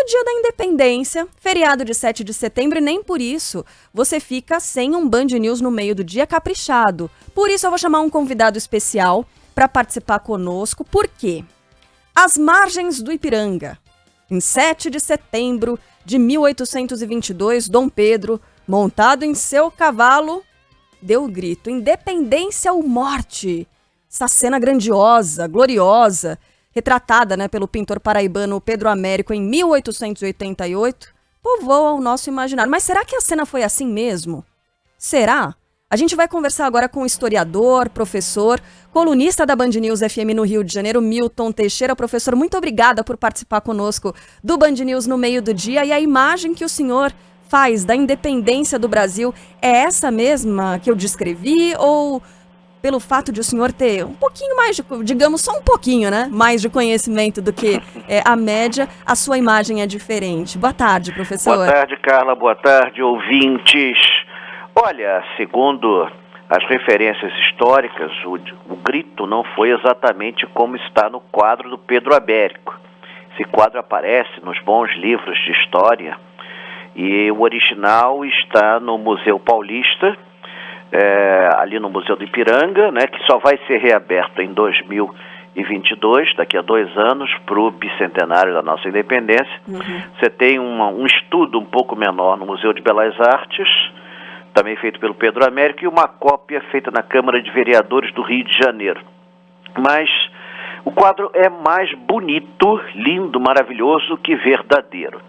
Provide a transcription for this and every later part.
dia da Independência, feriado de 7 de setembro, e nem por isso você fica sem um Band News no meio do dia caprichado. Por isso eu vou chamar um convidado especial para participar conosco. Por quê? Às margens do Ipiranga, em 7 de setembro de 1822, Dom Pedro, montado em seu cavalo, deu o grito: independência ou morte! Essa cena grandiosa, gloriosa, retratada, pelo pintor paraibano Pedro Américo em 1888, povoa o nosso imaginário. Mas será que a cena foi assim mesmo? Será? A gente vai conversar agora com o historiador, professor, colunista da Band News FM no Rio de Janeiro, Milton Teixeira. Professor, muito obrigada por participar conosco do Band News no meio do dia. E a imagem que o senhor faz da independência do Brasil é essa mesma que eu descrevi, ou pelo fato de o senhor ter um pouquinho mais, digamos, só um pouquinho, mais de conhecimento do que a média, a sua imagem é diferente? Boa tarde, professor. Boa tarde, Carla. Boa tarde, ouvintes. Olha, segundo as referências históricas, o grito não foi exatamente como está no quadro do Pedro Américo. Esse quadro aparece nos bons livros de história e o original está no Museu Paulista, ali no Museu do Ipiranga, que só vai ser reaberto em 2022, daqui a 2 anos, para o bicentenário da nossa independência. Você tem um estudo um pouco menor no Museu de Belas Artes, também feito pelo Pedro Américo, e uma cópia feita na Câmara de Vereadores do Rio de Janeiro. Mas o quadro é mais bonito, lindo, maravilhoso que verdadeiro.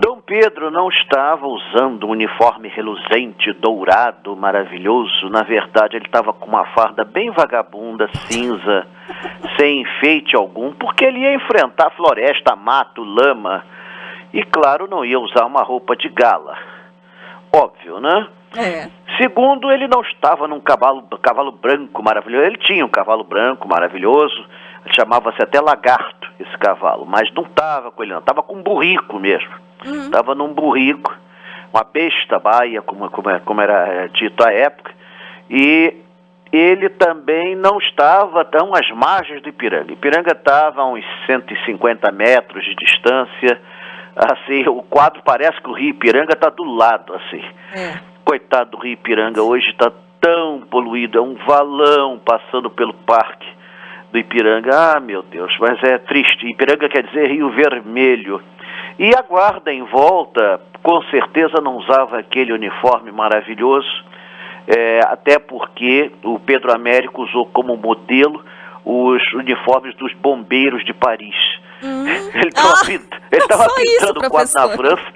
Dom Pedro não estava usando um uniforme reluzente, dourado, maravilhoso. Na verdade, ele estava com uma farda bem vagabunda, cinza, sem enfeite algum, porque ele ia enfrentar floresta, mato, lama, e, claro, não ia usar uma roupa de gala. Óbvio, né? Segundo, ele não estava num cavalo branco maravilhoso. Ele tinha um cavalo branco maravilhoso, chamava-se até Lagarto, esse cavalo, mas não estava com ele, não. Estava com um burrico mesmo. Estava num burrico, uma besta baia, como era dito à época, e ele também não estava tão às margens do Ipiranga. Ipiranga estava a uns 150 metros de distância. Assim, o quadro parece que o Rio Ipiranga está do lado, assim. Coitado do Rio Ipiranga, hoje está tão poluído, é um valão passando pelo parque do Ipiranga. Ah, meu Deus, mas é triste. Ipiranga quer dizer Rio Vermelho. E a guarda em volta, com certeza não usava aquele uniforme maravilhoso, até porque o Pedro Américo usou como modelo os uniformes dos bombeiros de Paris. Ele estava pintando o quadro na França.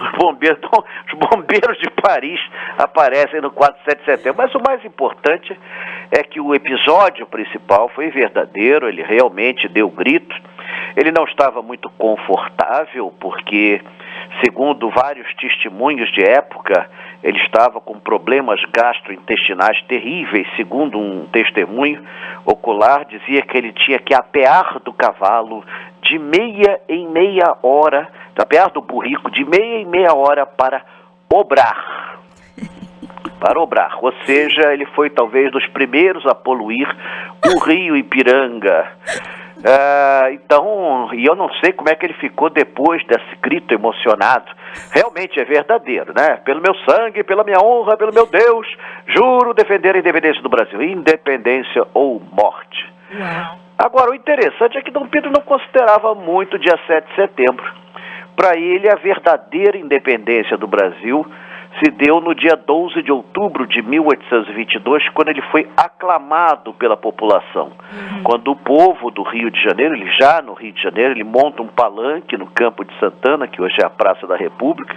Os bombeiros de Paris aparecem no quadro 7 de setembro. Mas o mais importante é que o episódio principal foi verdadeiro, ele realmente deu grito. Ele não estava muito confortável, porque, segundo vários testemunhos de época, ele estava com problemas gastrointestinais terríveis. Segundo um testemunho ocular, dizia que ele tinha que apear do cavalo de meia em meia hora, apear do burrico de meia em meia hora para obrar. Ou seja, ele foi talvez dos primeiros a poluir o Rio Ipiranga. Então, e eu não sei como é que ele ficou depois desse grito emocionado. Realmente é verdadeiro, Pelo meu sangue, pela minha honra, pelo meu Deus, juro defender a independência do Brasil. Independência ou morte. Agora, o interessante é que Dom Pedro não considerava muito o dia 7 de setembro. Para ele, a verdadeira independência do Brasil se deu no dia 12 de outubro de 1822, quando ele foi aclamado pela população. Quando o povo do Rio de Janeiro, no Rio de Janeiro, ele monta um palanque no Campo de Santana, que hoje é a Praça da República,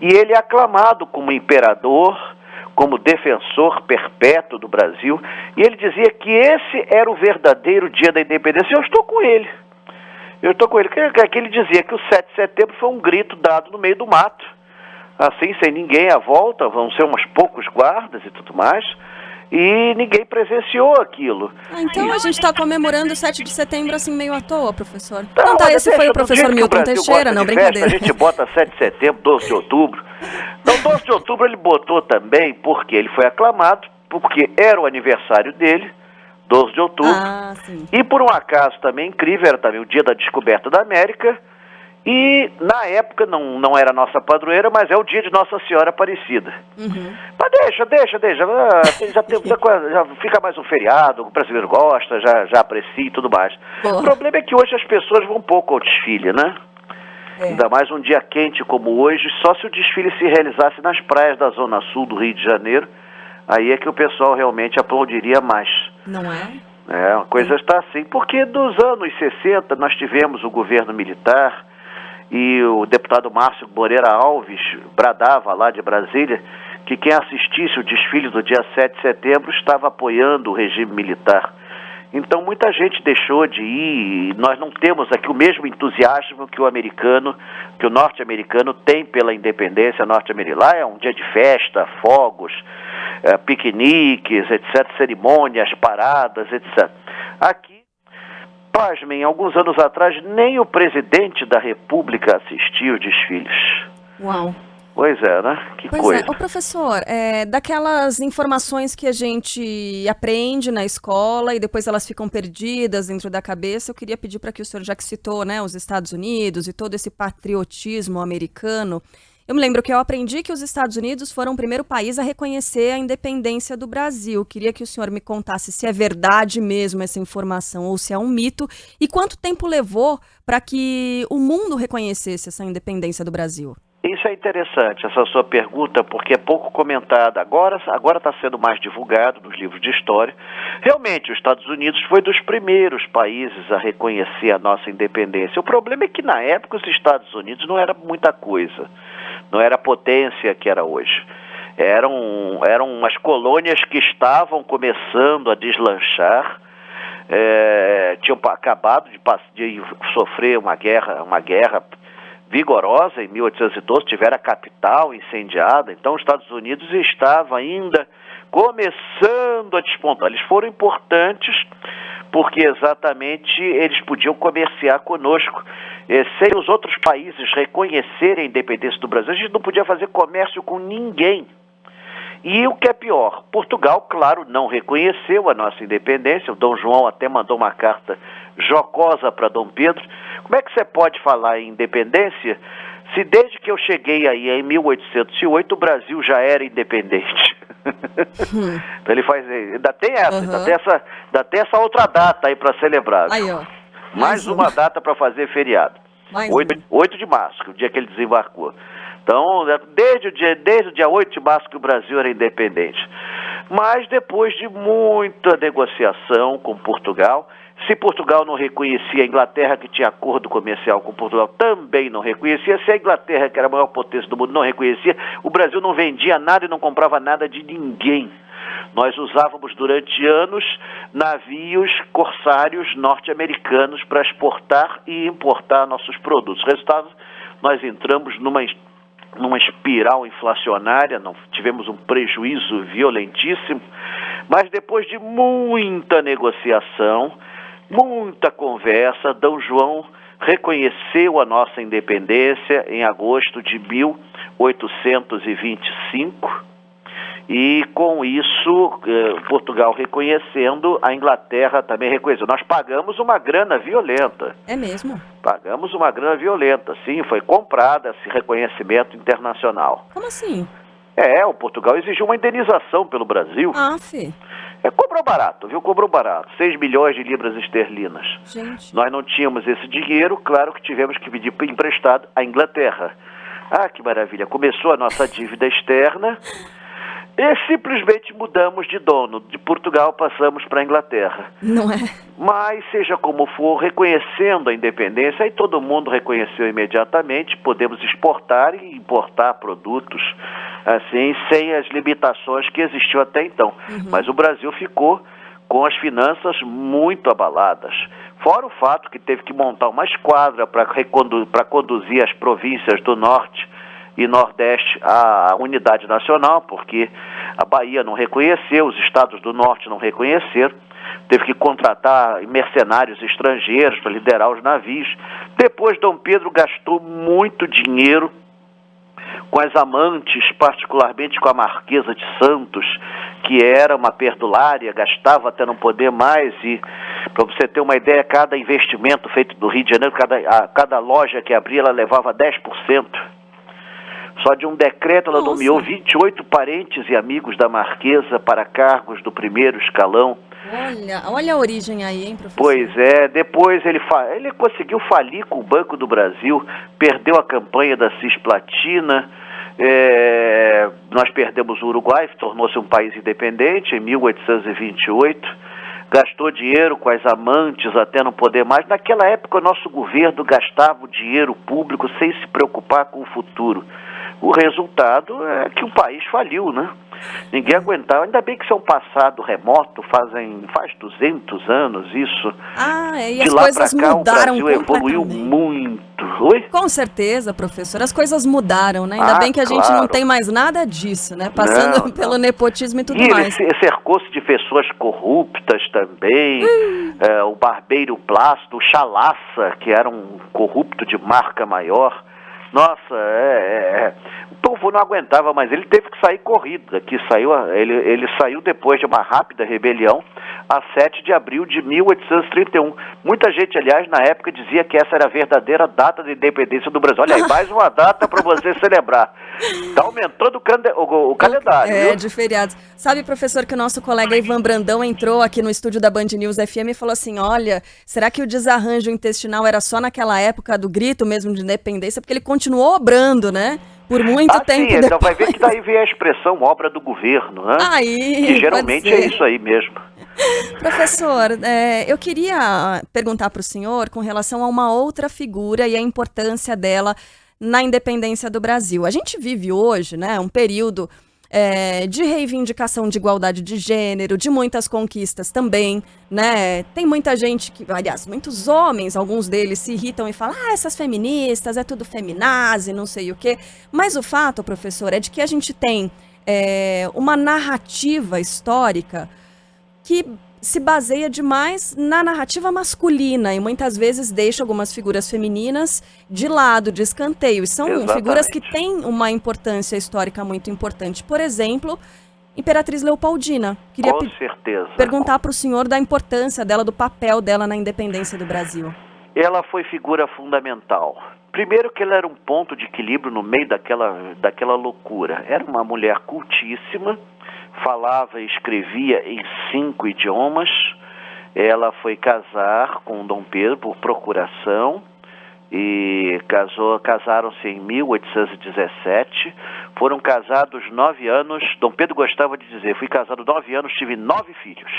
e ele é aclamado como imperador, como defensor perpétuo do Brasil, e ele dizia que esse era o verdadeiro dia da independência. Eu estou com ele, que ele dizia que o 7 de setembro foi um grito dado no meio do mato, assim, sem ninguém à volta, vão ser uns poucos guardas e tudo mais, e ninguém presenciou aquilo. Então a gente está comemorando o 7 de setembro assim meio à toa, professor. Esse foi o professor Milton Teixeira, não, brincadeira. A gente bota 7 de setembro, 12 de outubro. Então, 12 de outubro ele botou também porque ele foi aclamado, porque era o aniversário dele, 12 de outubro. Ah, sim. E por um acaso também incrível, era também o dia da descoberta da América. E na época não era nossa padroeira, mas é o dia de Nossa Senhora Aparecida. Uhum. Mas deixa. Já fica mais um feriado, o brasileiro gosta, já aprecia e tudo mais. Porra. O problema é que hoje as pessoas vão pouco ao desfile, né? É. Ainda mais um dia quente como hoje, só se o desfile se realizasse nas praias da Zona Sul do Rio de Janeiro, aí é que o pessoal realmente aplaudiria mais. Não é? É, a coisa está assim, porque dos anos 60 nós tivemos o governo militar e o deputado Márcio Moreira Alves bradava lá de Brasília que quem assistisse o desfile do dia 7 de setembro estava apoiando o regime militar. Então muita gente deixou de ir, e nós não temos aqui o mesmo entusiasmo que o norte-americano tem pela independência norte-americana. Lá é um dia de festa, fogos, piqueniques, etc., cerimônias, paradas, etc. Aqui, pasmem, alguns anos atrás, nem o presidente da República assistia os desfiles. Uau. Pois é, né? Que Pois coisa. é. Ô, professor, daquelas informações que a gente aprende na escola e depois elas ficam perdidas dentro da cabeça, eu queria pedir para que o senhor, já que citou, né, os Estados Unidos e todo esse patriotismo americano, eu me lembro que eu aprendi que os Estados Unidos foram o primeiro país a reconhecer a independência do Brasil. Queria que o senhor me contasse se é verdade mesmo essa informação ou se é um mito e quanto tempo levou para que o mundo reconhecesse essa independência do Brasil. Isso é interessante, essa sua pergunta, porque é pouco comentada. Agora está sendo mais divulgado nos livros de história. Realmente, os Estados Unidos foi dos primeiros países a reconhecer a nossa independência. O problema é que, na época, os Estados Unidos não era muita coisa. Não era a potência que era hoje. Eram umas colônias que estavam começando a deslanchar. Tinham acabado de sofrer uma guerra vigorosa em 1812, tiveram a capital incendiada, então os Estados Unidos estavam ainda começando a despontar. Eles foram importantes porque exatamente eles podiam comerciar conosco. Sem os outros países reconhecerem a independência do Brasil, a gente não podia fazer comércio com ninguém. E o que é pior, Portugal, claro, não reconheceu a nossa independência. O Dom João até mandou uma carta jocosa para Dom Pedro. Como é que você pode falar em independência se desde que eu cheguei aí em 1808 o Brasil já era independente? Então ele faz, ainda tem essa outra data aí para celebrar. Aí, ó. Mais uma data para fazer feriado. 8 de março, que é o dia que ele desembarcou. Então, desde o dia 8 de março que o Brasil era independente. Mas depois de muita negociação com Portugal, se Portugal não reconhecia, a Inglaterra, que tinha acordo comercial com Portugal, também não reconhecia. Se a Inglaterra, que era a maior potência do mundo, não reconhecia, o Brasil não vendia nada e não comprava nada de ninguém. Nós usávamos durante anos navios corsários norte-americanos para exportar e importar nossos produtos. Resultado, nós entramos numa espiral inflacionária, tivemos um prejuízo violentíssimo, mas depois de muita negociação, muita conversa, Dom João reconheceu a nossa independência em agosto de 1825 e com isso Portugal reconhecendo, a Inglaterra também reconheceu. Nós pagamos uma grana violenta. É mesmo? Pagamos uma grana violenta, sim, foi comprada esse reconhecimento internacional. Como assim? O Portugal exigiu uma indenização pelo Brasil. Cobrou barato, viu? Cobrou barato. 6 milhões de libras esterlinas. Gente. Nós não tínhamos esse dinheiro, claro que tivemos que pedir emprestado à Inglaterra. Ah, que maravilha. Começou a nossa dívida externa e simplesmente mudamos de dono. De Portugal passamos para a Inglaterra. Não é? Mas, seja como for, reconhecendo a independência, aí todo mundo reconheceu imediatamente, podemos exportar e importar produtos, assim, sem as limitações que existiam até então. Mas o Brasil ficou com as finanças muito abaladas. Fora o fato que teve que montar uma esquadra para conduzir as províncias do Norte e Nordeste à unidade nacional, porque a Bahia não reconheceu, os estados do Norte não reconheceram, teve que contratar mercenários estrangeiros para liderar os navios. Depois, Dom Pedro gastou muito dinheiro com as amantes, particularmente com a Marquesa de Santos, que era uma perdulária, gastava até não poder mais, e para você ter uma ideia, cada investimento feito do Rio de Janeiro, cada loja que abria, ela levava 10%. Só de um decreto ela nomeou 28 parentes e amigos da Marquesa para cargos do primeiro escalão. Olha a origem aí, hein, professor? Pois é, depois ele conseguiu falir com o Banco do Brasil, perdeu a campanha da Cisplatina, nós perdemos o Uruguai, tornou-se um país independente em 1828, gastou dinheiro com as amantes até não poder mais. Naquela época o nosso governo gastava o dinheiro público sem se preocupar com o futuro. O resultado é que o país faliu, né? Ninguém aguentava. Ainda bem que isso é um passado remoto, faz 200 anos isso. E as coisas mudaram o Brasil evoluiu muito. Oi? Com certeza, professor. As coisas mudaram, né? Ainda bem que a gente não tem mais nada disso, né? Passando pelo nepotismo e tudo mais. Ele cercou-se de pessoas corruptas também. O Barbeiro Plácido, o Chalaça, que era um corrupto de marca maior. Nossa, o povo não aguentava mais, ele teve que sair corrido, ele saiu depois de uma rápida rebelião, a 7 de abril de 1831. Muita gente, aliás, na época dizia que essa era a verdadeira data da independência do Brasil. Olha aí, mais uma data para você celebrar. Está aumentando o calendário. Viu? De feriados. Sabe, professor, que o nosso colega Ivan Brandão entrou aqui no estúdio da Band News FM e falou assim, olha, será que o desarranjo intestinal era só naquela época do grito mesmo de independência? Porque ele continuou obrando, né? Por muito tempo depois. Então vai ver que daí vem a expressão obra do governo, né? Que geralmente é isso aí mesmo. Professor, eu queria perguntar para o senhor com relação a uma outra figura e a importância dela na independência do Brasil. A gente vive hoje, né, um período de reivindicação de igualdade de gênero, de muitas conquistas também, né? Tem muita gente aliás, muitos homens, alguns deles se irritam e falam, essas feministas, é tudo feminazi, não sei o quê. Mas o fato, professor, é de que a gente tem uma narrativa histórica que se baseia demais na narrativa masculina e muitas vezes deixa algumas figuras femininas de lado, de escanteio. E são figuras que têm uma importância histórica muito importante. Por exemplo, Imperatriz Leopoldina. Queria perguntar para o senhor da importância dela, do papel dela na independência do Brasil. Ela foi figura fundamental. Primeiro que ela era um ponto de equilíbrio no meio daquela loucura. Era uma mulher cultíssima, falava e escrevia em 5 idiomas. Ela foi casar com Dom Pedro por procuração e casaram-se em 1817. Foram casados 9 anos. Dom Pedro gostava de dizer, fui casado 9 anos, tive 9 filhos.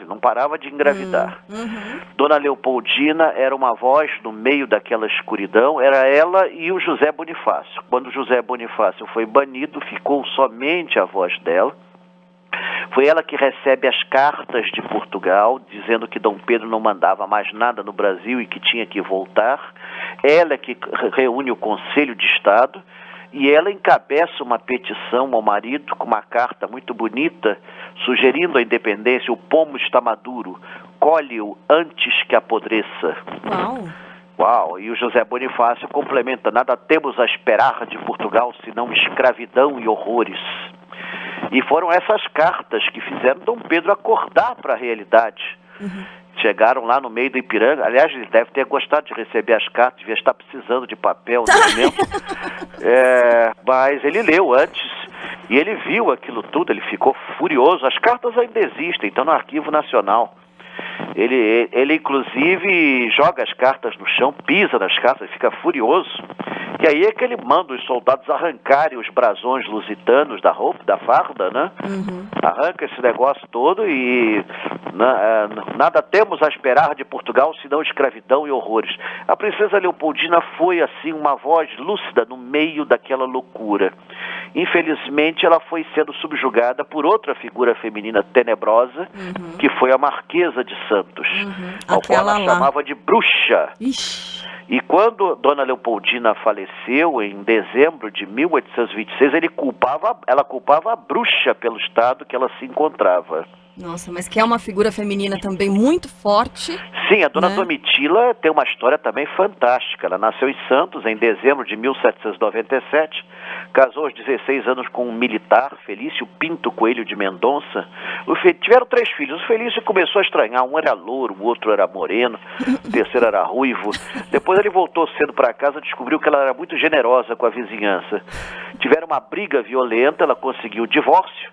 Não parava de engravidar. Dona Leopoldina era uma voz no meio daquela escuridão, era ela e o José Bonifácio. Quando o José Bonifácio foi banido, ficou somente a voz dela. Foi ela que recebe as cartas de Portugal, dizendo que Dom Pedro não mandava mais nada no Brasil e que tinha que voltar. Ela é que reúne o Conselho de Estado. E ela encabeça uma petição ao marido com uma carta muito bonita, sugerindo a independência. O pomo está maduro, colhe-o antes que apodreça. Uau! E o José Bonifácio complementa, nada temos a esperar de Portugal senão escravidão e horrores. E foram essas cartas que fizeram Dom Pedro acordar para a realidade. Chegaram lá no meio do Ipiranga. Aliás, ele deve ter gostado de receber as cartas, devia estar precisando de papel, não é mesmo? Mas ele leu antes e ele viu aquilo tudo, ele ficou furioso. As cartas ainda existem, estão no Arquivo Nacional. Ele inclusive joga as cartas no chão, pisa nas cartas, fica furioso. E aí é que ele manda os soldados arrancarem os brasões lusitanos da roupa, da farda, né? Arranca esse negócio todo e nada temos a esperar de Portugal senão escravidão e horrores. A princesa Leopoldina foi assim uma voz lúcida no meio daquela loucura. Infelizmente ela foi sendo subjugada por outra figura feminina tenebrosa, que foi a Marquesa de Santos, ao qual ela chamava de bruxa. E quando Dona Leopoldina faleceu, em dezembro de 1826, ela culpava a bruxa pelo estado que ela se encontrava. Nossa, mas que é uma figura feminina também muito forte. Sim, a dona né? Domitila tem uma história também fantástica. Ela nasceu em Santos em dezembro de 1797, casou aos 16 anos com um militar, Felício Pinto Coelho de Mendonça. Tiveram 3 filhos. O Felício começou a estranhar, um era louro, o outro era moreno, o terceiro era ruivo. Depois ele voltou cedo para casa e descobriu que ela era muito generosa com a vizinhança. Tiveram uma briga violenta, ela conseguiu o divórcio,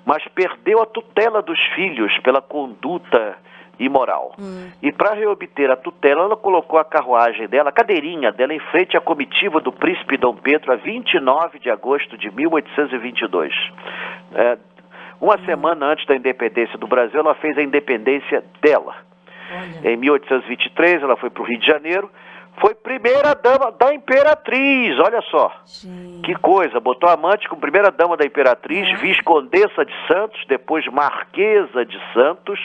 mas perdeu a tutela dos filhos pela conduta imoral. E para reobter a tutela, ela colocou a carruagem dela, a cadeirinha dela, em frente à comitiva do príncipe Dom Pedro, a 29 de agosto de 1822. Uma semana antes da independência do Brasil, ela fez a independência dela. Olha. Em 1823, ela foi para o Rio de Janeiro, foi primeira dama da Imperatriz, olha só. Gente. Que coisa, botou amante com primeira dama da Imperatriz, viscondessa de Santos, depois marquesa de Santos.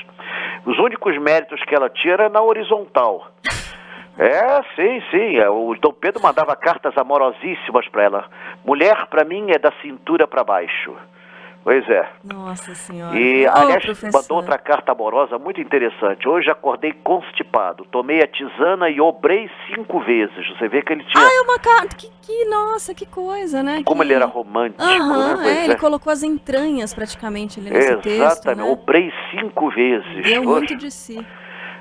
Os únicos méritos que ela tinha era na horizontal. Sim. O Dom Pedro mandava cartas amorosíssimas para ela. Mulher, para mim, é da cintura para baixo. Pois é. Nossa Senhora. E, aliás, professor. mandou outra carta amorosa muito interessante. Hoje acordei constipado, tomei a tisana e obrei 5 vezes. Você vê que ele tinha... é uma carta. Nossa, que coisa, né? Como ele era romântico, né? Pois ele colocou as entranhas praticamente ali nesse texto, Exatamente, né? obrei 5 vezes. Deu muito de si.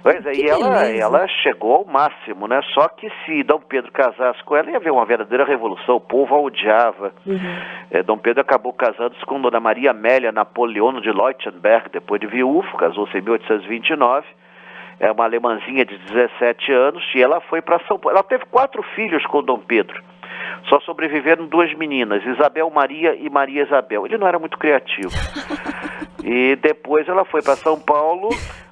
Pois é, Que e ela beleza. chegou ao máximo, né? Só que se Dom Pedro casasse com ela, ia haver uma verdadeira revolução, o povo a odiava. Dom Pedro acabou casando-se com Dona Maria Amélia Napoleono de Leuchtenberg, depois de viúvo, casou-se em 1829. É uma alemãzinha de 17 anos, e ela foi para São Paulo. Ela teve 4 filhos com Dom Pedro. Só sobreviveram 2 meninas, Isabel Maria e Maria Isabel. Ele não era muito criativo. E depois ela foi para São Paulo,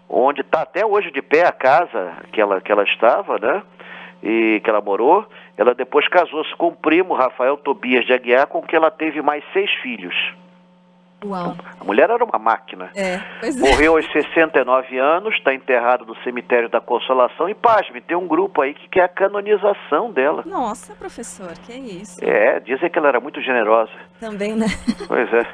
onde está até hoje de pé a casa que ela estava, né? E que ela morou. Ela depois casou-se com o primo Rafael Tobias de Aguiar, com quem ela teve mais 6 filhos. Uau. A mulher era uma máquina. Pois é. Morreu aos 69 anos, está enterrado no cemitério da Consolação. E pasme, tem um grupo aí que quer a canonização dela. Nossa, professor, que isso. Dizem que ela era muito generosa. Também, né? Pois é.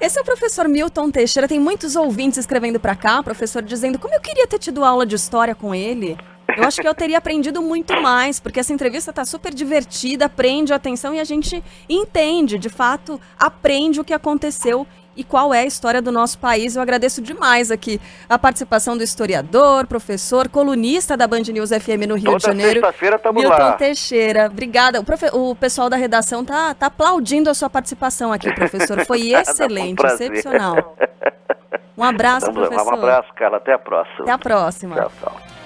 Esse é o professor Milton Teixeira. Tem muitos ouvintes escrevendo pra cá, professor, dizendo como eu queria ter tido aula de história com ele. Eu acho que eu teria aprendido muito mais, porque essa entrevista tá super divertida, prende a atenção e a gente entende, de fato, aprende o que aconteceu e qual é a história do nosso país. Eu agradeço demais aqui a participação do historiador, professor, colunista da Band News FM no Rio de Janeiro. Toda sexta-feira estamos Milton lá. Teixeira. Obrigada. O pessoal da redação tá aplaudindo a sua participação aqui, professor. Foi excelente, excepcional. Um abraço, professor. Um abraço, Carla. Até a próxima. Até a próxima. Tchau, tchau.